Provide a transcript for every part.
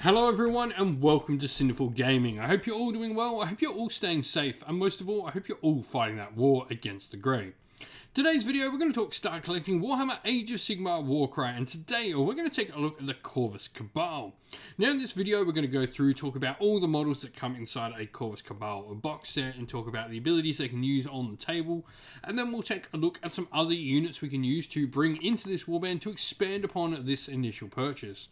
Hello everyone and welcome to Sinful Gaming. I hope you're all doing well, I hope you're all staying safe, and most of all, I hope you're all fighting that war against the grey. Today's video, we're going to talk start collecting Warhammer Age of Sigmar Warcry, and today we're going to take a look at the Corvus Cabal. Now in this video, we're going to go through, talk about all the models that come inside a Corvus Cabal box set, and talk about the abilities they can use on the table, and then we'll take a look at some other units we can use to bring into this warband to expand upon this initial purchase.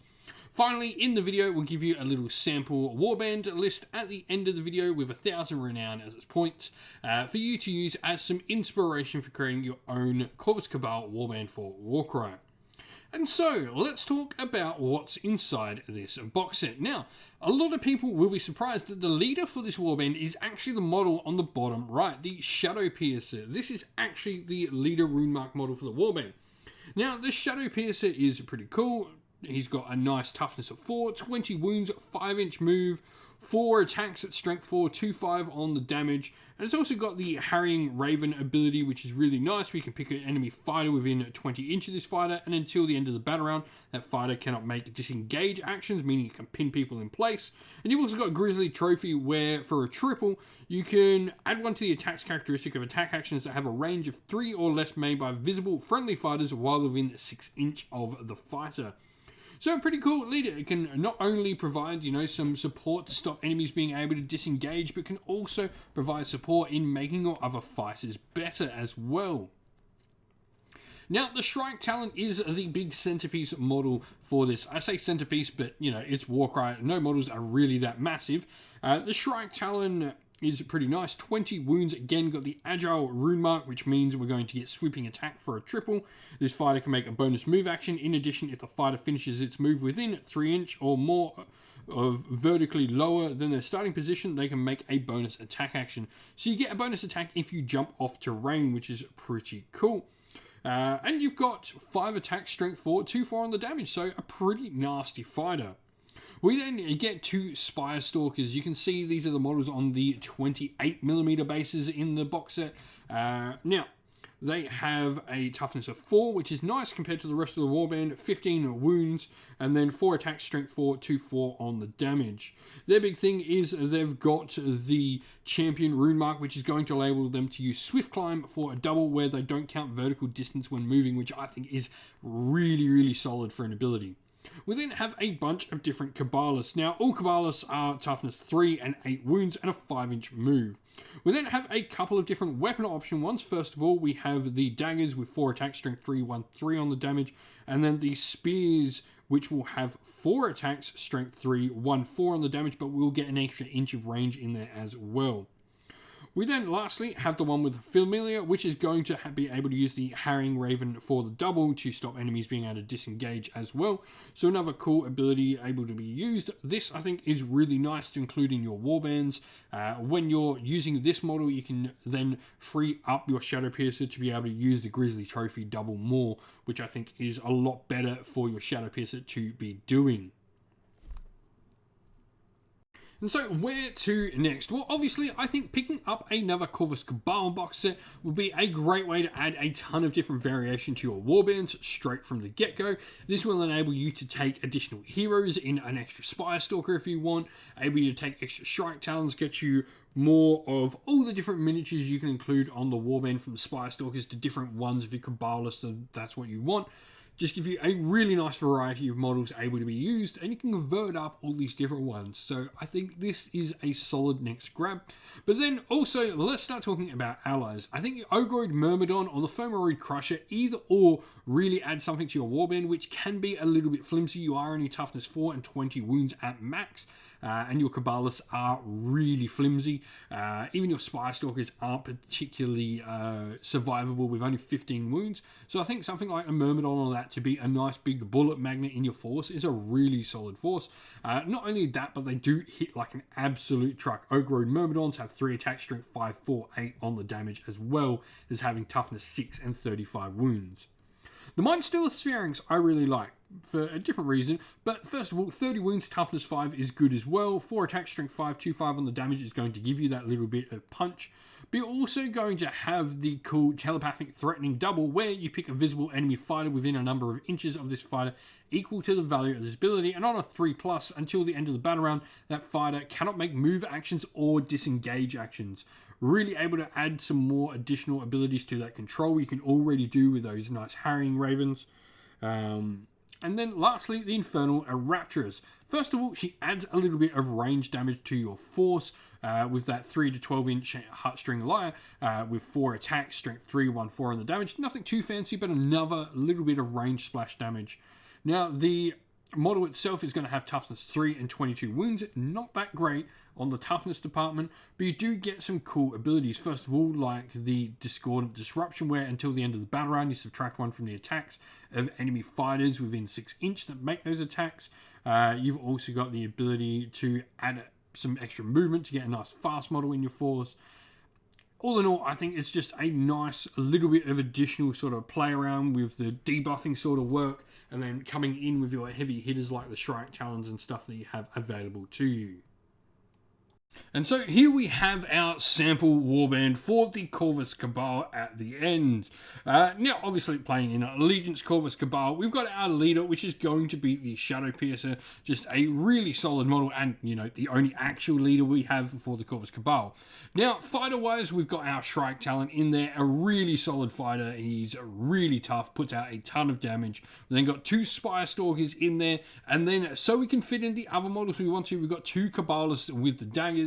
Finally, in the video, we'll give you a little sample warband list at the end of the video with 1,000 renown as its points for you to use as some inspiration for creating your own Corvus Cabal warband for Warcry. And so, let's talk about what's inside this box set. Now, a lot of people will be surprised that the leader for this warband is actually the model on the bottom right, the Shadow Piercer. This is actually the leader rune mark model for the warband. Now, the Shadow Piercer is pretty cool. He's got a nice toughness of 4, 20 wounds, 5-inch move, 4 attacks at strength 4, 2-5 on the damage. And it's also got the Harrying Raven ability, which is really nice. We can pick an enemy fighter within 20 inch of this fighter, and until the end of the battle round, that fighter cannot make disengage actions, meaning you can pin people in place. And you've also got a Grizzly Trophy where, for a triple, you can add one to the attack's characteristic of attack actions that have a range of 3 or less made by visible friendly fighters while within 6 inch of the fighter. So a pretty cool leader. It can not only provide, some support to stop enemies being able to disengage, but can also provide support in making your other fighters better as well. Now, the Shrike Talon is the big centerpiece model for this. I say centerpiece, but, it's Warcry. No models are really that massive. The Shrike Talon is pretty nice. 20 wounds, again, got the Agile rune mark, which means we're going to get sweeping attack for a triple. This fighter can make a bonus move action. In addition, if the fighter finishes its move within 3 inch or more of vertically lower than their starting position, they can make a bonus attack action. So you get a bonus attack if you jump off terrain, which is pretty cool. And you've got 5 attacks, strength 4, 2-4 on the damage, so a pretty nasty fighter. We then get 2 Spire Stalkers. You can see these are the models on the 28mm bases in the box set. Now, they have a toughness of 4, which is nice compared to the rest of the warband, 15 wounds, and then 4 attacks, strength 4, 2-4 on the damage. Their big thing is they've got the Champion rune mark, which is going to enable them to use Swift Climb for a double where they don't count vertical distance when moving, which I think is really, really solid for an ability. We then have a bunch of different Cabalists. Now, all Cabalists are toughness 3 and 8 wounds and a 5-inch move. We then have a couple of different weapon option ones. First of all, we have the daggers with 4 attack, strength 3, 1-3 on the damage, and then the spears, which will have 4 attacks, strength 3, 1-4 on the damage, but we'll get an extra inch of range in there as well. We then lastly have the one with Familiar, which is going to be able to use the Harrying Raven for the double to stop enemies being able to disengage as well. So another cool ability able to be used. This, I think, is really nice to include in your warbands. When you're using this model, you can then free up your Shadow Piercer to be able to use the Grizzly Trophy double more, which I think is a lot better for your Shadow Piercer to be doing. And so, where to next? Well, obviously, I think picking up another Corvus Cabal box set would be a great way to add a ton of different variation to your warbands straight from the get-go. This will enable you to take additional heroes in an extra Spire Stalker if you want, able to take extra Shrike Talons, get you more of all the different miniatures you can include on the warband, from the Spire Stalkers to different ones if you're Cabalists and that's what you want. Just give you a really nice variety of models able to be used, and you can convert up all these different ones. So I think this is a solid next grab. But then also, let's start talking about allies. I think the Ogroid Myrmidon or the Fomaroid Crusher, either or, really add something to your warband, which can be a little bit flimsy. You are only toughness 4 and 20 wounds at max, and your Cabalists are really flimsy. Even your Spire Stalkers aren't particularly survivable with only 15 wounds. So I think something like a Myrmidon or that to be a nice big bullet magnet in your force is a really solid force. Not only that, but they do hit like an absolute truck. Ogroid Myrmidons have 3 attack, strength 5, 4, 8 on the damage, as well as having toughness 6 and 35 wounds. The Mindstealer Spherings I really like for a different reason, but first of all, 30 wounds, toughness 5 is good as well. 4 attack, strength 5, 2-5 on the damage is going to give you that little bit of punch. But you're also going to have the cool telepathic threatening double, where you pick a visible enemy fighter within a number of inches of this fighter equal to the value of this ability, and on a 3+ until the end of the battle round, that fighter cannot make move actions or disengage actions. Really able to add some more additional abilities to that control you can already do with those nice harrying ravens. And then lastly, the Infernal Rapturous. First of all, she adds a little bit of range damage to your force with that 3 to 12 inch heartstring lyre with 4 attacks, strength 3, 1, 4 on the damage. Nothing too fancy, but another little bit of range splash damage. Now, the model itself is going to have toughness 3 and 22 wounds. Not that great on the toughness department, but you do get some cool abilities. First of all, like the Discordant Disruption, where until the end of the battle round, you subtract 1 from the attacks of enemy fighters within 6 inch that make those attacks. You've also got the ability to add some extra movement to get a nice fast model in your force. All in all, I think it's just a nice little bit of additional sort of play around with the debuffing sort of work, and then coming in with your heavy hitters like the Shrike Talons and stuff that you have available to you. And so here we have our sample warband for the Corvus Cabal at the end. Now, obviously playing in Allegiance Corvus Cabal, we've got our leader, which is going to be the Shadow Piercer, just a really solid model, and, you know, the only actual leader we have for the Corvus Cabal. Now, fighter-wise, we've got our Shrike Talon in there, a really solid fighter. He's really tough, puts out a ton of damage. We've then got 2 Spire Stalkers in there, and then so we can fit in the other models we want to, we've got 2 Cabalists with the daggers,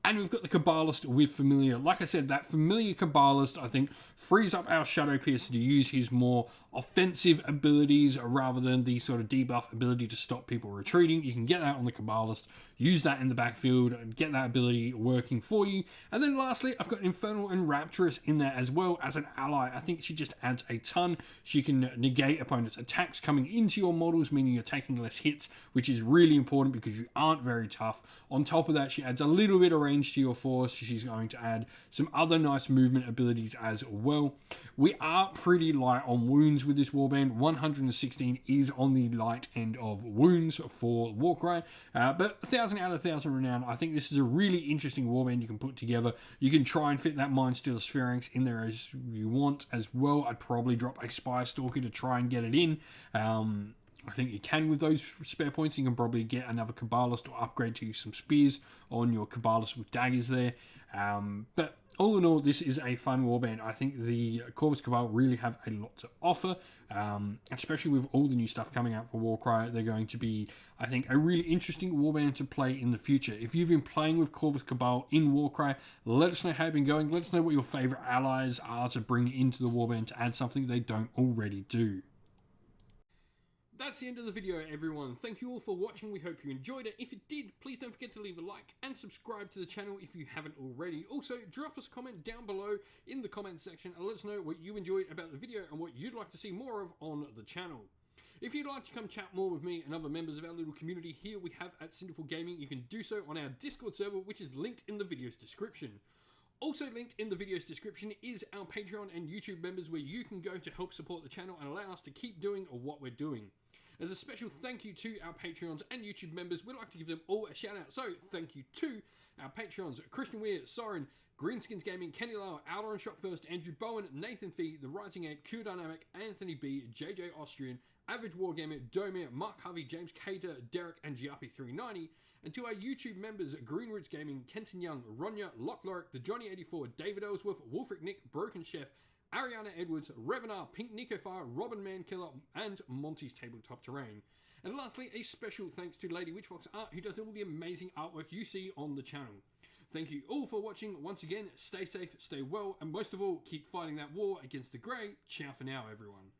and we've got the Cabalist with Familiar. Like I said, that Familiar Cabalist, I think, frees up our Shadow Piercer to use his more offensive abilities rather than the sort of debuff ability to stop people retreating. You can get that on the Cabalist, use that in the backfield, and get that ability working for you. And then lastly, I've got Infernal and Rapturous in there as well as an ally. I think she just adds a ton. She can negate opponents' attacks coming into your models, meaning you're taking less hits, which is really important because you aren't very tough. On top of that, she adds a little bit of range to your force. She's going to add some other nice movement abilities as well. We are pretty light on wounds with this warband. 116 is on the light end of wounds for Warcry, but 1,000 out of 1,000 renown. I think this is a really interesting warband you can put together. You can try and fit that Mind Stealer Sphinx in there as you want as well. I'd probably drop a Spire Stalker to try and get it in. I think you can with those spare points. You can probably get another Cabalist or upgrade to some spears on your Cabalist with daggers there. But all in all, this is a fun warband. I think the Corvus Cabal really have a lot to offer, especially with all the new stuff coming out for Warcry. They're going to be, I think, a really interesting warband to play in the future. If you've been playing with Corvus Cabal in Warcry, let us know how you've been going. Let us know what your favourite allies are to bring into the warband to add something they don't already do. That's the end of the video, everyone. Thank you all for watching. We hope you enjoyed it. If you did, please don't forget to leave a like and subscribe to the channel if you haven't already. Also, drop us a comment down below in the comment section and let us know what you enjoyed about the video and what you'd like to see more of on the channel. If you'd like to come chat more with me and other members of our little community here we have at Sinful Gaming, you can do so on our Discord server, which is linked in the video's description. Also linked in the video's description is our Patreon and YouTube members, where you can go to help support the channel and allow us to keep doing what we're doing. As a special thank you to our Patreons and YouTube members, we'd like to give them all a shout out. So thank you to our Patreons: Christian Weir, Soren, Greenskins Gaming, Kenny Lower, Outer Shot First, Andrew Bowen, Nathan Fee, The Rising 8, Q Dynamic, Anthony B, JJ Austrian, Average Wargamer, Domir, Mark Harvey, James Cater, Derek, and Giappi390. And to our YouTube members: Green Roots Gaming, Kenton Young, Ronya, Lock Lorick, The Johnny84, David Ellsworth, Wolfric Nick, Broken Chef, Ariana Edwards, Revenar, Pink Nico Fire, Robin Mankiller, and Monty's Tabletop Terrain. And lastly, a special thanks to Lady Witchfox Art, who does all the amazing artwork you see on the channel. Thank you all for watching. Once again, stay safe, stay well, and most of all, keep fighting that war against the grey. Ciao for now, everyone.